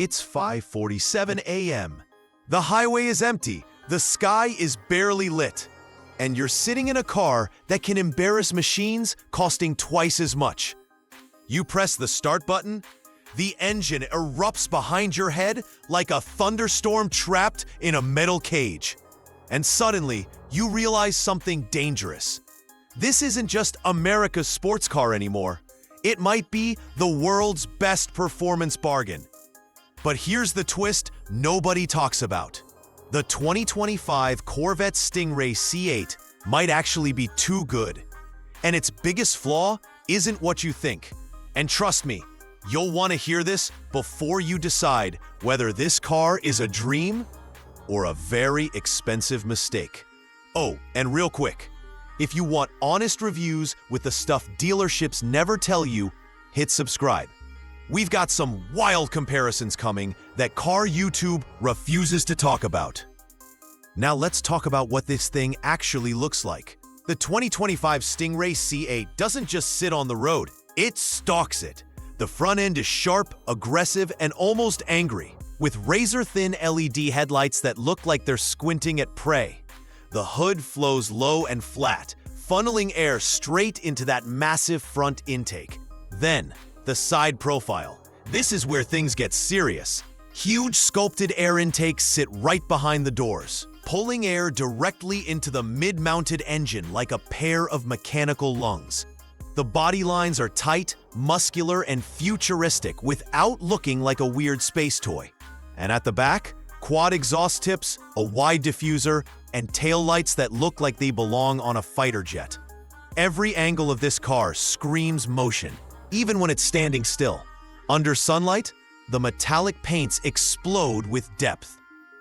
It's 5:47 a.m. The highway is empty, the sky is barely lit, and you're sitting in a car that can embarrass machines costing twice as much. You press the start button, the engine erupts behind your head like a thunderstorm trapped in a metal cage. And suddenly, you realize something dangerous. This isn't just America's sports car anymore. It might be the world's best performance bargain. But here's the twist nobody talks about. The 2025 Corvette Stingray C8 might actually be too good. And its biggest flaw isn't what you think. And trust me, you'll want to hear this before you decide whether this car is a dream or a very expensive mistake. Oh, and real quick, if you want honest reviews with the stuff dealerships never tell you, hit subscribe. We've got some wild comparisons coming that car YouTube refuses to talk about. Now let's talk about what this thing actually looks like. The 2025 Stingray C8 doesn't just sit on the road, it stalks it. The front end is sharp, aggressive, and almost angry, with razor-thin LED headlights that look like they're squinting at prey. The hood flows low and flat, funneling air straight into that massive front intake. Then, the side profile. This is where things get serious. Huge sculpted air intakes sit right behind the doors, pulling air directly into the mid-mounted engine like a pair of mechanical lungs. The body lines are tight, muscular, and futuristic without looking like a weird space toy. And at the back, quad exhaust tips, a wide diffuser, and taillights that look like they belong on a fighter jet. Every angle of this car screams motion, even when it's standing still. Under sunlight, the metallic paints explode with depth.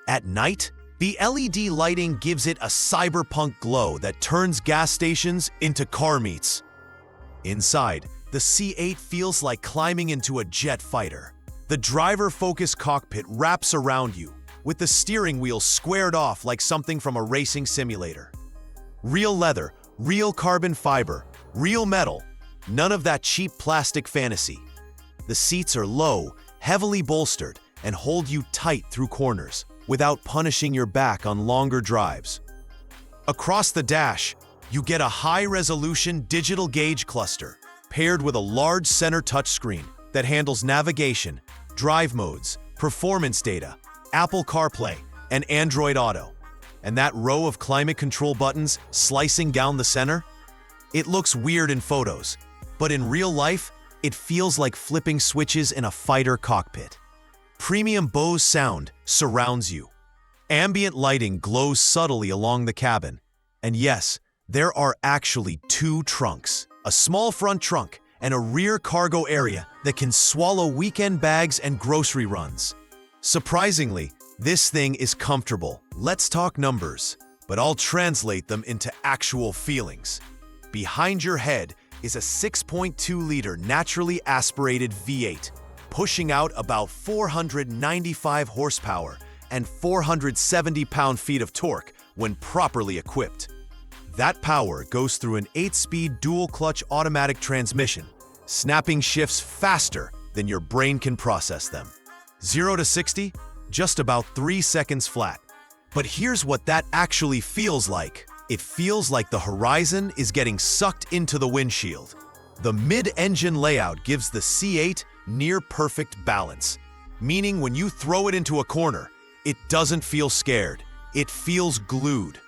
At night, the LED lighting gives it a cyberpunk glow that turns gas stations into car meets. Inside, the C8 feels like climbing into a jet fighter. The driver-focused cockpit wraps around you, with the steering wheel squared off like something from a racing simulator. Real leather, real carbon fiber, real metal, none of that cheap plastic fantasy. The seats are low, heavily bolstered, and hold you tight through corners, without punishing your back on longer drives. Across the dash, you get a high-resolution digital gauge cluster, paired with a large center touchscreen that handles navigation, drive modes, performance data, Apple CarPlay, and Android Auto. And that row of climate control buttons slicing down the center? It looks weird in photos, but in real life, it feels like flipping switches in a fighter cockpit. Premium Bose sound surrounds you. Ambient lighting glows subtly along the cabin. And yes, there are actually two trunks, a small front trunk and a rear cargo area that can swallow weekend bags and grocery runs. Surprisingly, this thing is comfortable. Let's talk numbers, but I'll translate them into actual feelings. Behind your head is a 6.2-liter naturally aspirated V8, pushing out about 495 horsepower and 470 pound-feet of torque when properly equipped. That power goes through an 8-speed dual-clutch automatic transmission, snapping shifts faster than your brain can process them. 0 to 60, just about 3 seconds flat. But here's what that actually feels like. It feels like the horizon is getting sucked into the windshield. The mid-engine layout gives the C8 near-perfect balance, meaning when you throw it into a corner, it doesn't feel scared. It feels glued.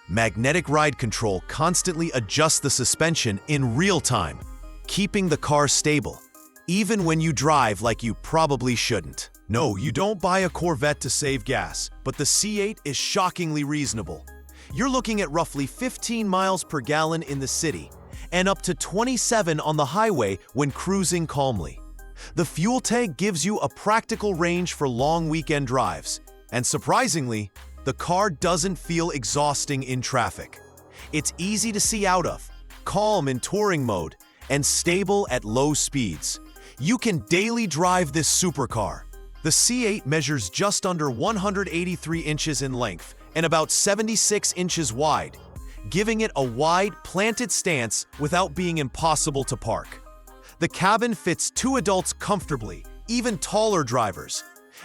Magnetic ride control constantly adjusts the suspension in real time, keeping the car stable, even when you drive like you probably shouldn't. No, you don't buy a Corvette to save gas, but the C8 is shockingly reasonable. You're looking at roughly 15 miles per gallon in the city, and up to 27 on the highway when cruising calmly. The fuel tank gives you a practical range for long weekend drives, and surprisingly, the car doesn't feel exhausting in traffic. It's easy to see out of, calm in touring mode, and stable at low speeds. You can daily drive this supercar. The C8 measures just under 183 inches in length and about 76 inches wide, giving it a wide, planted stance without being impossible to park. The cabin fits 2 adults comfortably, even taller drivers.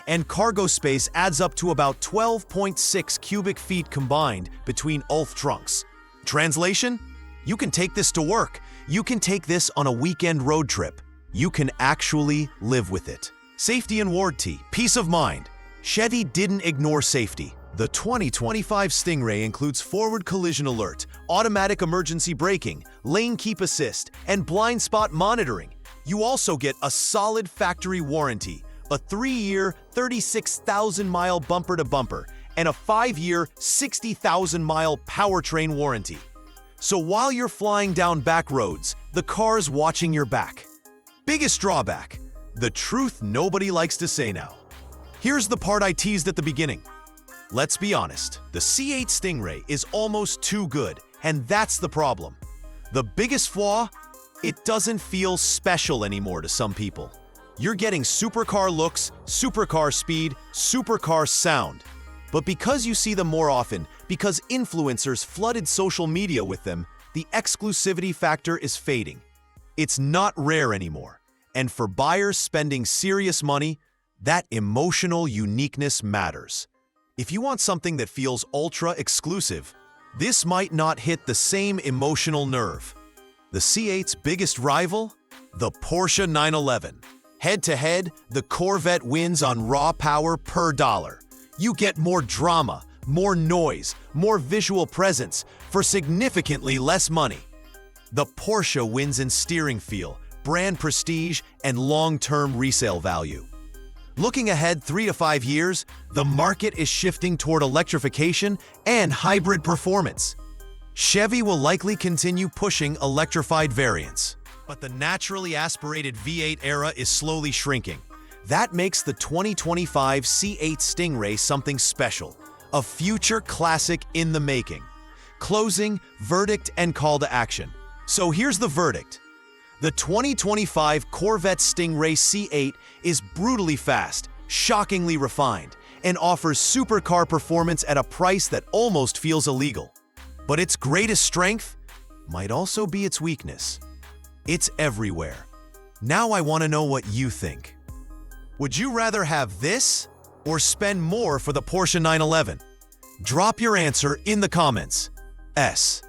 and cargo space adds up to about 12.6 cubic feet combined between both trunks. Translation? You can take this to work. You can take this on a weekend road trip. You can actually live with it. Safety and warranty, peace of mind. Chevy didn't ignore safety. The 2025 Stingray includes forward collision alert, automatic emergency braking, lane keep assist, and blind spot monitoring. You also get a solid factory warranty, a 3-year, 36,000-mile bumper-to-bumper, and a 5-year, 60,000-mile powertrain warranty. So while you're flying down back roads, the car's watching your back. Biggest drawback: the truth nobody likes to say now. Here's the part I teased at the beginning. Let's be honest, the C8 Stingray is almost too good, and that's the problem. The biggest flaw? It doesn't feel special anymore to some people. You're getting supercar looks, supercar speed, supercar sound. But because you see them more often, because influencers flooded social media with them, the exclusivity factor is fading. It's not rare anymore. And for buyers spending serious money, that emotional uniqueness matters. If you want something that feels ultra-exclusive, this might not hit the same emotional nerve. The C8's biggest rival? The Porsche 911. Head-to-head, the Corvette wins on raw power per dollar. You get more drama, more noise, more visual presence for significantly less money. The Porsche wins in steering feel, brand prestige, and long-term resale value. Looking ahead 3 to 5 years, the market is shifting toward electrification and hybrid performance. Chevy will likely continue pushing electrified variants, but the naturally aspirated V8 era is slowly shrinking. That makes the 2025 C8 Stingray something special, a future classic in the making. Closing, verdict, and call to action. So here's the verdict. The 2025 Corvette Stingray C8 is brutally fast, shockingly refined, and offers supercar performance at a price that almost feels illegal. But its greatest strength might also be its weakness. It's everywhere. Now I want to know what you think. Would you rather have this or spend more for the Porsche 911? Drop your answer in the comments. S.